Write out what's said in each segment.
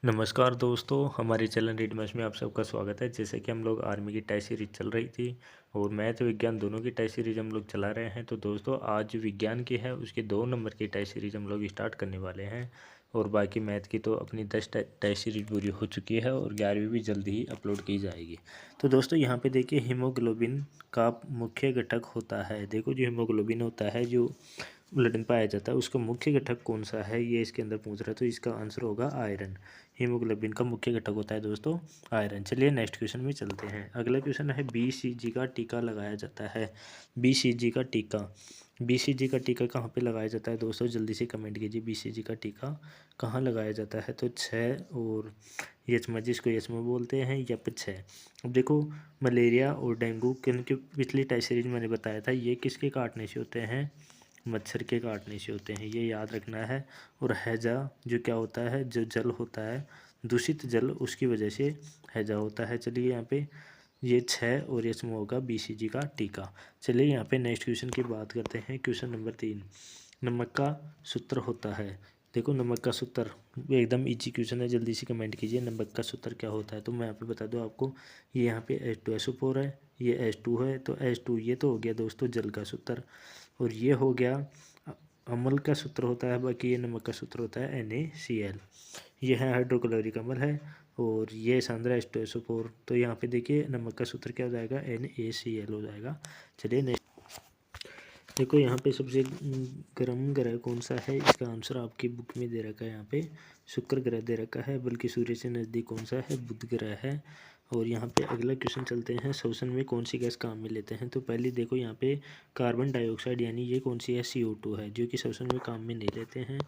नमस्कार दोस्तों, हमारे चैनल रीड मैच में आप सबका स्वागत है। जैसे कि हम लोग आर्मी की टेस्ट सीरीज चल रही थी और मैथ विज्ञान दोनों की टेस्ट सीरीज हम लोग चला रहे हैं। तो दोस्तों आज विज्ञान की है, उसके 2 नंबर की टेस्ट सीरीज हम लोग स्टार्ट करने वाले हैं। और बाकी मैथ की तो अपनी 10 टेस्ट सीरीज पूरी हो चुकी है और 11वीं भी जल्दी ही अपलोड की जाएगी। तो दोस्तों यहाँ पे देखिए, हीमोग्लोबिन का मुख्य घटक होता है। देखो, जो हीमोग्लोबिन होता है, जो ब्लड में पाया जाता है, उसका मुख्य घटक कौन सा है, ये इसके अंदर पूछ रहा है। तो इसका आंसर होगा आयरन। हीमोग्लोबिन का मुख्य घटक होता है दोस्तों आयरन। चलिए नेक्स्ट क्वेश्चन में चलते हैं। अगला क्वेश्चन है, बीसीजी का टीका लगाया जाता है। बीसीजी का टीका, बीसीजी का टीका कहाँ पे लगाया जाता है दोस्तों? जल्दी से कमेंट कीजिए, बीसीजी का टीका कहाँ लगाया जाता है? तो 6 और यचमा, जिसको यचमा बोलते हैं, या फिर 6। अब देखो, मलेरिया और डेंगू, क्योंकि पिछली टेस्ट सीरीज मैंने बताया था, ये किसके काटने से होते हैं? मच्छर के काटने से होते हैं, ये याद रखना है। और हैजा जो क्या होता है, जो जल होता है, दूषित जल, उसकी वजह से हैजा होता है। चलिए यहाँ पे ये 6 और इसमें होगा बीसीजी का टीका। चलिए यहाँ पे नेक्स्ट क्वेश्चन की बात करते हैं। क्वेश्चन नंबर 3, नमक का सूत्र होता है। देखो, नमक का सूत्र एकदम इजी क्वेश्चन है, जल्दी से कमेंट कीजिए, नमक का सूत्र क्या होता है? तो मैं यहाँ पे बता दूँ आपको, ये यहाँ पे H2SO4 है, ये H2 है, तो H2 ये तो हो गया दोस्तों जल का सूत्र, और ये हो गया अम्ल का सूत्र होता है। बाकी ये नमक का सूत्र होता है NaCl। ये है हाइड्रोक्लोरिक अम्ल है, और ये सांद्रा H2SO4। तो यहाँ पे देखिए, नमक का सूत्र क्या हो जाएगा? NaCl हो जाएगा। चलिए नेक्स्ट देखो, यहाँ पे सबसे गर्म ग्रह कौन सा है? इसका आंसर आपकी बुक में दे रखा है। यहाँ पे शुक्र ग्रह दे रखा है, बल्कि सूर्य से नज़दीक कौन सा है? बुध ग्रह है। और यहाँ पे अगला क्वेश्चन चलते हैं, श्वसन में कौन सी गैस काम में लेते हैं? तो पहले देखो, यहाँ पे कार्बन डाइऑक्साइड, यानी ये कौन सी है? CO2 है, जो कि श्वसन में काम में नहीं लेते हैं।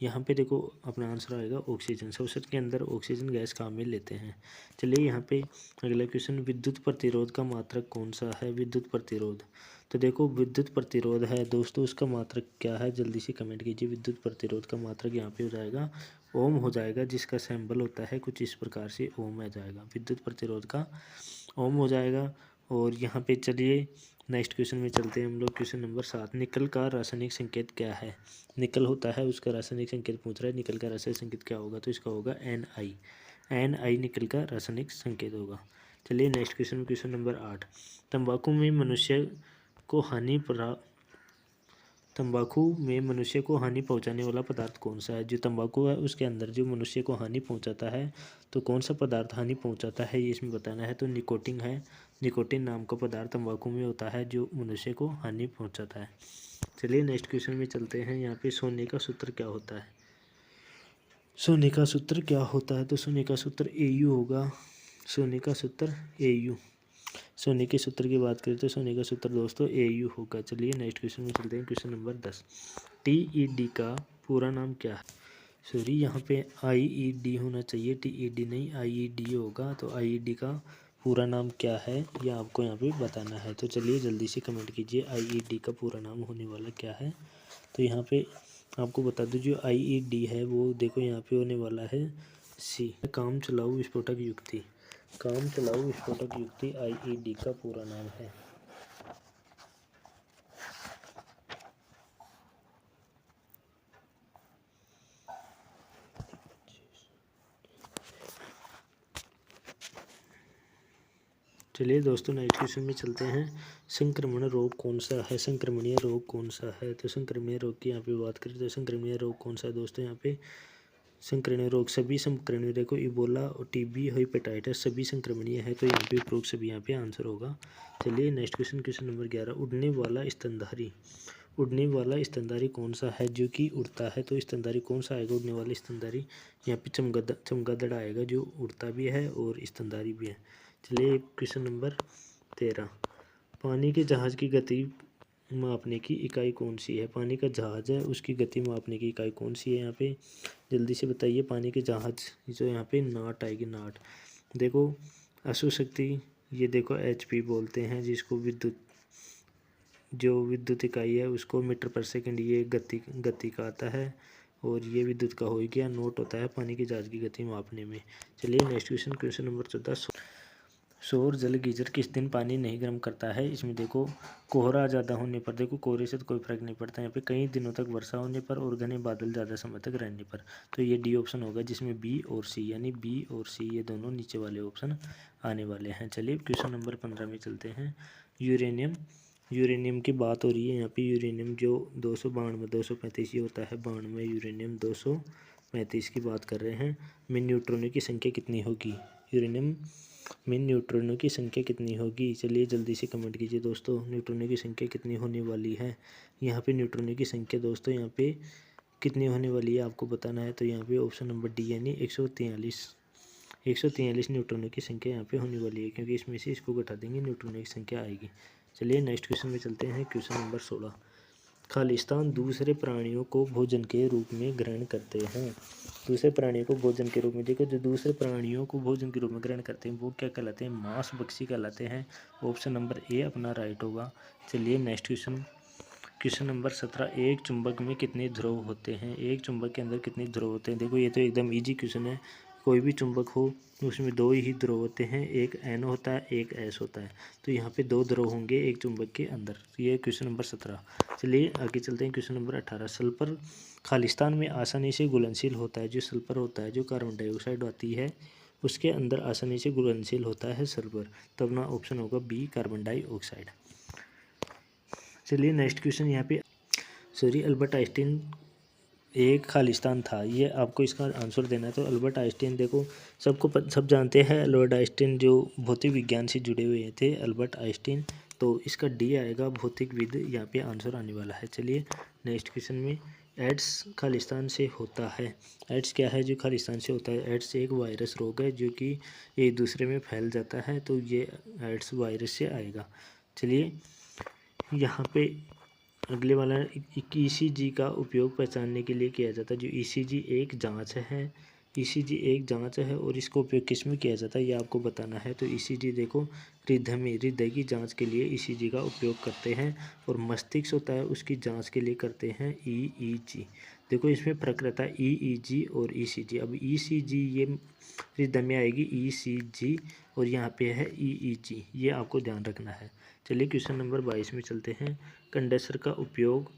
यहाँ पे देखो, अपना आंसर आएगा ऑक्सीजन। श्वसन के अंदर ऑक्सीजन गैस काम में लेते हैं। चलिए यहाँ पे अगला क्वेश्चन, विद्युत प्रतिरोध का मात्रक कौन सा है? विद्युत प्रतिरोध, तो देखो, विद्युत प्रतिरोध है दोस्तों, उसका मात्रक क्या है? जल्दी से कमेंट कीजिए। विद्युत प्रतिरोध का मात्रक यहाँ पे हो जाएगा ओम हो जाएगा, जिसका सिंबल होता है कुछ इस प्रकार से, ओम आ जाएगा। विद्युत प्रतिरोध का ओम हो जाएगा। और यहाँ पे चलिए नेक्स्ट क्वेश्चन में चलते हैं हम लोग। क्वेश्चन नंबर 7, निकल का रासायनिक संकेत क्या है? निकल होता है, उसका रासायनिक संकेत पूछ रहा है। निकल का रासायनिक संकेत क्या होगा? तो इसका होगा Na निकल का रासायनिक संकेत होगा। चलिए नेक्स्ट क्वेश्चन में, क्वेश्चन नंबर 8, तंबाकू में मनुष्य को हानि तंबाकू में मनुष्य को हानि पहुंचाने वाला पदार्थ कौन सा है? जो तंबाकू है, उसके अंदर जो मनुष्य को हानि पहुंचाता है, तो कौन सा पदार्थ हानि पहुंचाता है, ये इसमें बताना है। तो निकोटिन है, निकोटिन नाम का पदार्थ तंबाकू में होता है, जो मनुष्य को हानि पहुंचाता है। चलिए नेक्स्ट क्वेश्चन में चलते हैं। यहाँ पे सोने का सूत्र क्या होता है? सोने का सूत्र क्या होता है? तो सोने का सूत्र AU होगा। सोने का सूत्र AU। सोने के सूत्र की बात करें तो सोने का सूत्र दोस्तों AU होगा। चलिए नेक्स्ट क्वेश्चन में चलते हैं। क्वेश्चन नंबर 10, TED का पूरा नाम क्या है? सॉरी, यहाँ पे IED होना चाहिए, TED नहीं, IED होगा। तो IED का पूरा नाम क्या है, ये आपको यहाँ पे बताना है। तो चलिए जल्दी से कमेंट कीजिए, IED का पूरा नाम होने वाला क्या है? तो यहाँ पे आपको बता दूँ, जो IED है वो देखो यहाँ पे होने वाला है C, काम चलाऊ विस्फोटक युक्ति। काम चलाऊ विस्फोटक युक्ति IED का पूरा नाम है। चलिए दोस्तों नेक्स्ट क्वेश्चन में चलते हैं। संक्रमण रोग कौन सा है? संक्रमणीय रोग कौन सा है? तो संक्रमणीय रोग की यहाँ पे बात करें तो संक्रमणीय रोग कौन सा है दोस्तों? यहाँ पे संक्रमणीय रोग, सभी संक्रमणीय, देखो इबोला और TB, हेपेटाइटिस, सभी संक्रमणीय है। तो यहाँ पे उपरोक्त सभी यहाँ पे आंसर होगा। चलिए नेक्स्ट क्वेश्चन, क्वेश्चन नंबर 11, उड़ने वाला स्तनधारी। उड़ने वाला स्तनधारी कौन सा है जो कि उड़ता है? तो स्तनधारी कौन सा आएगा उड़ने वाला स्तनधारी? यहाँ पे चमगादड़ आएगा, जो उड़ता भी है और स्तनधारी भी है। चलिए क्वेश्चन नंबर 13, पानी के जहाज की गति मापने की इकाई कौन सी है? पानी का जहाज है, उसकी गति मापने की इकाई कौन सी है? यहाँ पे जल्दी से बताइए। पानी के जहाज, जो यहाँ पे नाट आएगी, नाट। देखो, अशु शक्ति, ये देखो HP बोलते हैं, जिसको विद्युत, जो विद्युत इकाई है उसको मीटर पर सेकंड, ये गति का आता है। और ये विद्युत का हो गया, नोट होता है पानी के जहाज की गति मापने में। चलिए नेक्स्ट क्वेश्चन, क्वेश्चन नंबर 14, सौर जल गीजर किस दिन पानी नहीं गर्म करता है? इसमें देखो कोहरा ज़्यादा होने पर, देखो कोहरे से तो कोई फर्क नहीं पड़ता, यहाँ पे कई दिनों तक वर्षा होने पर और घने बादल ज़्यादा समय तक रहने पर। तो ये डी ऑप्शन होगा, जिसमें बी और सी, यानी बी और सी ये दोनों नीचे वाले ऑप्शन आने वाले हैं। चलिए क्वेश्चन नंबर 15 में चलते हैं। यूरेनियम, यूरेनियम की बात हो रही है यहाँ पे। यूरेनियम जो 235 ही होता है, 92 यूरेनियम 235 की बात कर रहे हैं। में न्यूट्रॉनों की संख्या कितनी होगी? यूरेनियम में न्यूट्रॉनों की संख्या कितनी होगी? चलिए जल्दी से कमेंट कीजिए दोस्तों, न्यूट्रॉनों की संख्या कितनी होने वाली है। यहाँ पे न्यूट्रॉनों की संख्या दोस्तों यहाँ पे कितनी होने वाली है आपको बताना है। तो यहाँ पे ऑप्शन नंबर डी यानी 143 न्यूट्रॉनों की संख्या यहाँ पे होने वाली है, क्योंकि इसमें से इसको घटा देंगे न्यूट्रॉनों की संख्या आएगी। चलिए नेक्स्ट क्वेश्चन में चलते हैं। क्वेश्चन नंबर 16, खालिस्तान दूसरे प्राणियों को भोजन के रूप में ग्रहण करते हैं। दूसरे प्राणियों को भोजन के रूप में, देखो जो दूसरे प्राणियों को भोजन के रूप में ग्रहण करते हैं वो क्या कहलाते हैं? मांसभक्षी कहलाते हैं। ऑप्शन नंबर ए अपना राइट होगा। चलिए नेक्स्ट क्वेश्चन, क्वेश्चन नंबर 17, एक चुंबक में कितने ध्रुव होते हैं? एक चुंबक के अंदर कितने ध्रुव होते हैं? देखो ये तो एकदम इजी क्वेश्चन है। कोई भी चुंबक हो उसमें दो ही ध्रुव होते हैं, एक एन होता है, एक एस होता है। तो यहाँ पे दो ध्रुव होंगे एक चुंबक के अंदर। तो ये क्वेश्चन नंबर 17। चलिए आगे चलते हैं। क्वेश्चन नंबर 18, सल्फर खालिस्तान में आसानी से घुलनशील होता है। जो सल्फर होता है, जो कार्बन डाइऑक्साइड आती है उसके अंदर आसानी से घुलनशील होता है सल्फर। तो अपना ऑप्शन होगा बी, कार्बन डाइऑक्साइड। चलिए नेक्स्ट क्वेश्चन यहाँ पे, अल्बर्ट आइंस्टीन एक खालिस्तान था, ये आपको इसका आंसर देना है। तो अल्बर्ट आइंस्टीन देखो सब जानते हैं, अल्बर्ट आइंस्टीन जो भौतिक विज्ञान से जुड़े हुए थे अल्बर्ट आइंस्टीन। तो इसका डी आएगा, भौतिकविद यहाँ पे आंसर आने वाला है। चलिए नेक्स्ट क्वेश्चन में, एड्स खालिस्तान से होता है। एड्स क्या है जो खालिस्तान से होता है? एड्स एक वायरस रोग है जो कि एक दूसरे में फैल जाता है, तो ये एड्स वायरस से आएगा। चलिए यहाँ पे अगले वाला, ईसीजी का उपयोग पहचानने के लिए किया जाता है। जो ईसीजी एक जांच है, ईसीजी एक जांच है और इसका उपयोग किस में किया जाता है ये आपको बताना है। तो ईसीजी देखो हृदय की जांच के लिए ईसीजी का उपयोग करते हैं, और मस्तिष्क होता है उसकी जांच के लिए करते हैं ईईजी। देखो इसमें फर्क रहता है ईईजी और ईसीजी। अब ईसीजी ये हृदय में आएगी ईसीजी, और यहाँ पे है ईईजी, ये आपको ध्यान रखना है। चलिए क्वेश्चन नंबर 22 में चलते हैं। कंडेंसर का उपयोग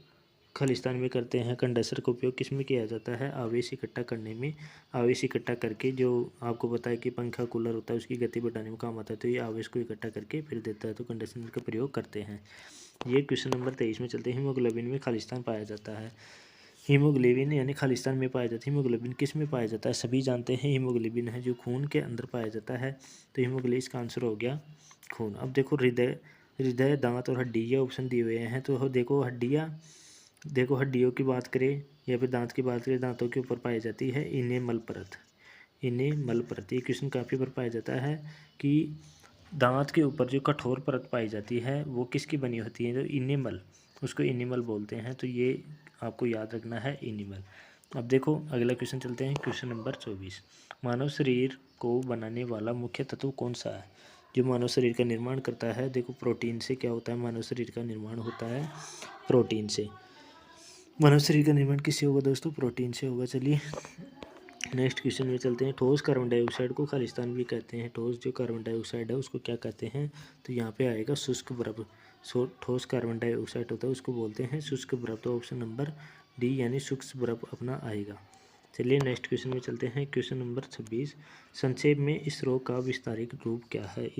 खालिस्तान में करते हैं। कंडेंसर का उपयोग किस में किया जाता है? आवेश इकट्ठा करने में। आवेश इकट्ठा करके, जो आपको पता है कि पंखा कूलर होता है उसकी गति बढ़ाने में काम आता है, तो ये आवेश को इकट्ठा करके फिर देता है, तो कंडेंसर का प्रयोग करते हैं। ये क्वेश्चन नंबर 23 में चलते हैं। हीमोग्लोबिन में खालिस्तान पाया जाता है। हीमोग्लोबिन यानी खालिस्तान में पाया जाता है। हीमोग्लोबिन किस में पाया जाता है? सभी जानते हैं हीमोग्लोबिन है जो खून के अंदर पाया जाता है। तो हीमोग्लोबिन इसका आंसर हो गया खून। अब देखो हृदय, दांत और हड्डी ये ऑप्शन दिए हुए हैं। तो देखो हड्डियों की बात करें या फिर दांत की बात करें, दांतों के ऊपर पाई जाती है इनेमल परत। ये क्वेश्चन काफ़ी बार पाया जाता है कि दांत के ऊपर जो कठोर परत पाई जाती है वो किसकी बनी होती है? जो इनेमल, उसको इनेमल बोलते हैं। तो ये आपको याद रखना है, इनेमल। अब देखो अगला क्वेश्चन चलते हैं। क्वेश्चन नंबर 24, मानव शरीर को बनाने वाला मुख्य तत्व कौन सा है? जो मानव शरीर का निर्माण करता है, देखो प्रोटीन से क्या होता है? मानव शरीर का निर्माण होता है प्रोटीन से। मानव शरीर का निर्माण किससे होगा दोस्तों? प्रोटीन से होगा। चलिए नेक्स्ट क्वेश्चन में चलते हैं। ठोस कार्बन डाइऑक्साइड को खालिस्तान भी कहते हैं। ठोस जो कार्बन डाइऑक्साइड है उसको क्या कहते हैं? तो यहाँ पे आएगा शुष्क बर्फ। ठोस कार्बन डाइऑक्साइड होता है उसको बोलते हैं शुष्क बर्फ। तो ऑप्शन नंबर डी यानी शुष्क बर्फ अपना आएगा। चलिए नेक्स्ट क्वेश्चन में चलते हैं। क्वेश्चन नंबर 26, संक्षेप में इसरो का विस्तारित रूप क्या है?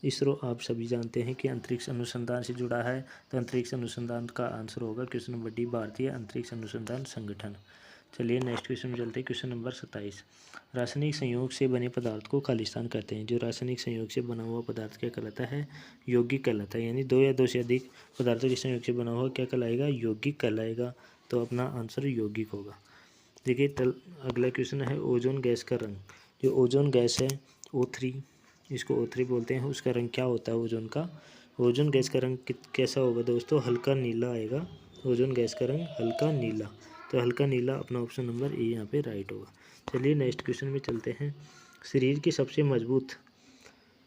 इसरो आप सभी जानते हैं कि अंतरिक्ष अनुसंधान से जुड़ा है। तो अंतरिक्ष अनुसंधान का आंसर होगा क्वेश्चन नंबर डी, भारतीय अंतरिक्ष अनुसंधान संगठन। चलिए नेक्स्ट क्वेश्चन में चलते हैं। क्वेश्चन नंबर 27, रासायनिक संयोग से बने पदार्थ को खालिस्तान कहते हैं। जो रासायनिक संयोग से बना हुआ पदार्थ क्या कहलाता है? यौगिक कहलाता है। यानी दो या दो से अधिक पदार्थों के संयोग से बना हुआ क्या कहलाएगा? यौगिक कहलाएगा। तो अपना आंसर यौगिक होगा। देखिए अगला क्वेश्चन है, ओजोन गैस का रंग। जो ओजोन गैस है O3, इसको O3 बोलते हैं, उसका रंग क्या होता है ओजोन का? ओजोन गैस का रंग कैसा होगा दोस्तों? हल्का नीला आएगा। ओजोन गैस का रंग हल्का नीला। तो हल्का नीला अपना ऑप्शन नंबर ए यहाँ पे राइट होगा। चलिए नेक्स्ट क्वेश्चन में चलते हैं। शरीर की सबसे मजबूत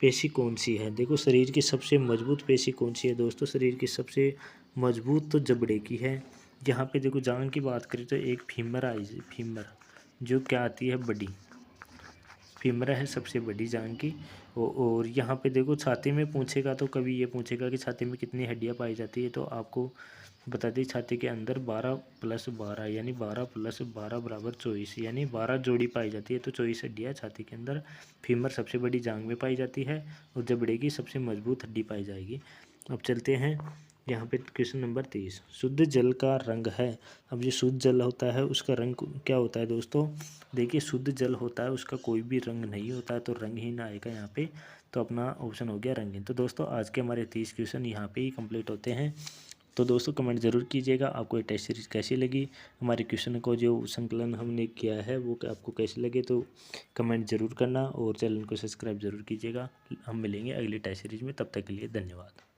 पेशी कौन सी है? देखो शरीर की सबसे मजबूत पेशी कौन सी है दोस्तों? शरीर की सबसे मजबूत तो जबड़े की है। यहाँ पे देखो जांग की बात करें तो एक फीमर आई, फीमर जो क्या आती है? बड़ी। फीमर है सबसे बड़ी जांग की। और यहाँ पे देखो छाती में पूछेगा तो कभी ये पूछेगा कि छाती में कितनी हड्डियाँ पाई जाती है, तो आपको बता दी छाती के अंदर 12+12 यानी 12+12 बराबर 24 यानी 12 जोड़ी पाई जाती है। तो 24 हड्डियाँ छाती के अंदर। फीमर सबसे बड़ी जांग में पाई जाती है और जबड़े की सबसे मजबूत हड्डी पाई जाएगी। अब चलते हैं यहाँ पे क्वेश्चन नंबर 30। शुद्ध जल का रंग है। अब जो शुद्ध जल होता है उसका रंग क्या होता है दोस्तों? देखिए शुद्ध जल होता है उसका कोई भी रंग नहीं होता है, तो रंगहीन आएगा यहाँ पे। तो अपना ऑप्शन हो गया रंगीन। तो दोस्तों आज के हमारे 30 क्वेश्चन यहाँ पे ही कंप्लीट होते हैं। तो दोस्तों कमेंट ज़रूर कीजिएगा आपको ये टेस्ट सीरीज कैसी लगी, हमारे क्वेश्चन को जो संकलन हमने किया है वो आपको कैसे लगे, तो कमेंट ज़रूर करना और चैनल को सब्सक्राइब ज़रूर कीजिएगा। हम मिलेंगे अगली टेस्ट सीरीज में, तब तक के लिए धन्यवाद।